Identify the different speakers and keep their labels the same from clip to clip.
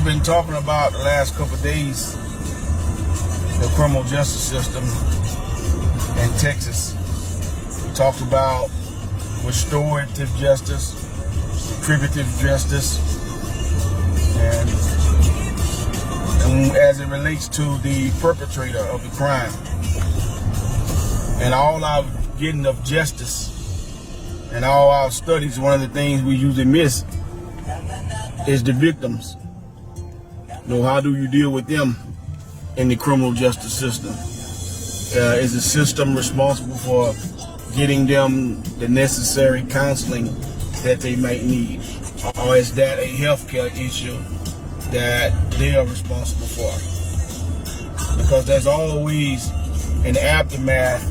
Speaker 1: we've been talking about the last couple of days, the criminal justice system in Texas. We talked about restorative justice, retributive justice, and as it relates to the perpetrator of the crime. And all our getting of justice and all our studies, one of the things we usually miss is the victims. You know, how do you deal with them in the criminal justice system? Is the system responsible for getting them the necessary counseling that they might need? Or is that a healthcare issue that they are responsible for? Because there's always an aftermath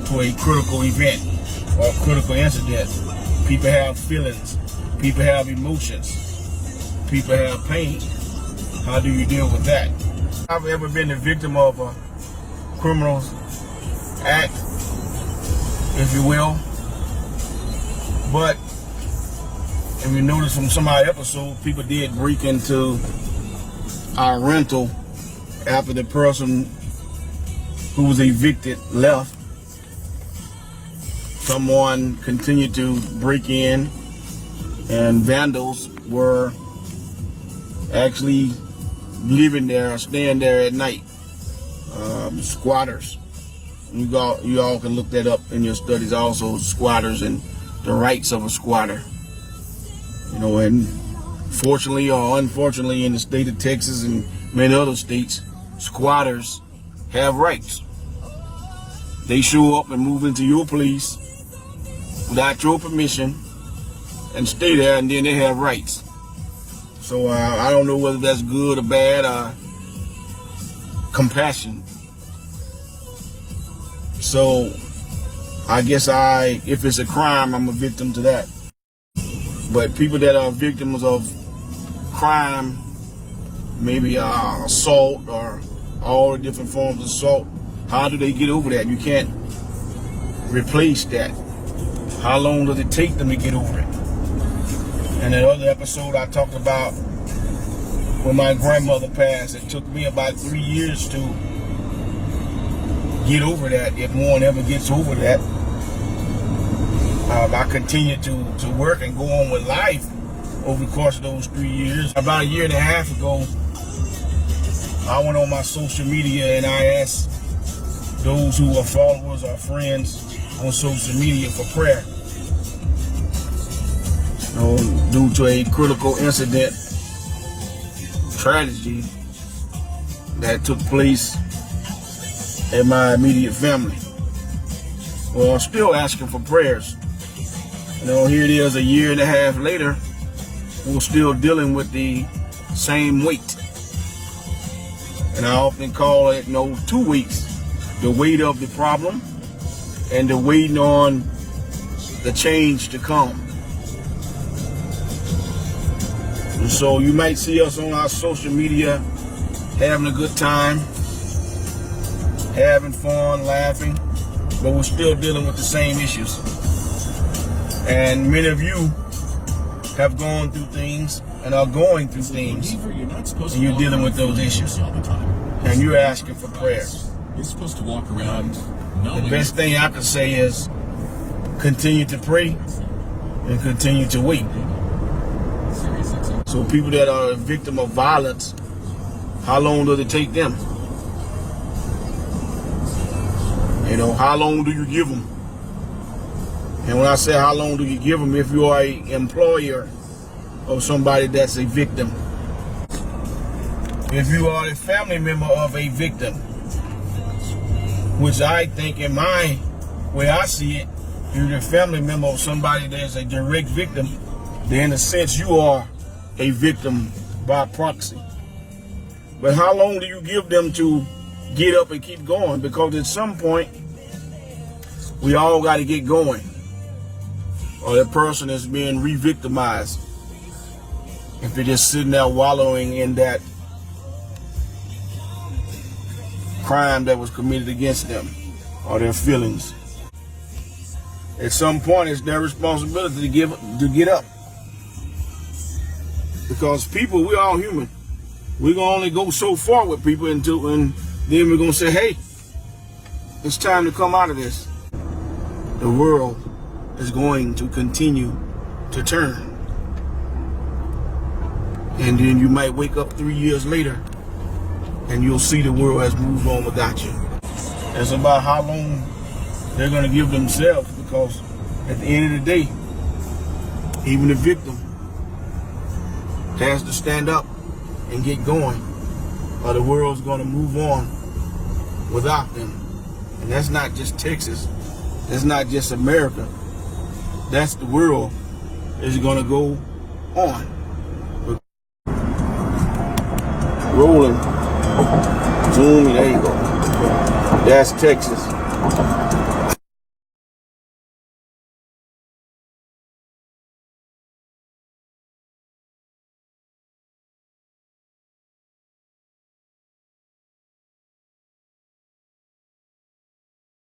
Speaker 1: to a critical event or a critical incident. People have feelings, people have emotions, people have pain. How do you deal with that? I've ever been the victim of a criminal act, if you will. But, and we noticed from some of our episodes, people did break into our rental after the person who was evicted left. Someone continued to break in, and vandals were actually living there or staying there at night. Squatters. You all can look that up in your studies also, squatters and the rights of a squatter. You know, and fortunately or unfortunately in the state of Texas and many other states, squatters have rights. They show up and move into your place without your permission and stay there, and then they have rights. So I don't know whether that's good or bad or compassion. So I guess if it's a crime, I'm a victim to that. But people that are victims of crime, maybe assault or all the different forms of assault, how do they get over that? You can't replace that. How long does it take them to get over it? In another episode, I talked about when my grandmother passed. It took me about 3 years to get over that, if one ever gets over that. I continued to work and go on with life over the course of those 3 years. About a year and a half ago, I went on my social media and I asked those who are followers or friends on social media for prayer. You know, due to a critical incident, tragedy that took place in my immediate family. Well, I'm still asking for prayers. You know, here it is a year and a half later, we're still dealing with the same weight. And I often call it, 2 weeks, the weight of the problem and the waiting on the change to come. And so you might see us on our social media having a good time, having fun, laughing, but we're still dealing with the same issues. And many of you have gone through things and are going through things, and you're dealing with those issues, and you're asking for prayers.
Speaker 2: You're supposed to walk around.
Speaker 1: The best thing I can say is continue to pray and continue to wait. So people that are a victim of violence, how long does it take them? You know, how long do you give them? And when I say how long do you give them, if you are an employer of somebody that's a victim, if you are a family member of a victim, which I think in my way I see it, you're the family member of somebody that's a direct victim, then in a sense you are a victim by proxy. But how long do you give them to get up and keep going? Because at some point, we all got to get going, or that person is being re-victimized if they're just sitting there wallowing in that crime that was committed against them or their feelings. At some point, it's their responsibility to get up. Because people, we're all human. We're going to only go so far with people and then we're going to say, hey, it's time to come out of this. The world is going to continue to turn. And then you might wake up 3 years later and you'll see the world has moved on without you. It's about how long they're going to give themselves, because at the end of the day, even the victim has to stand up and get going, or the world's going to move on without them. And that's not just Texas. That's not just America. That's the world is going to go on. Rolling. Zoom, there you go. That's Texas.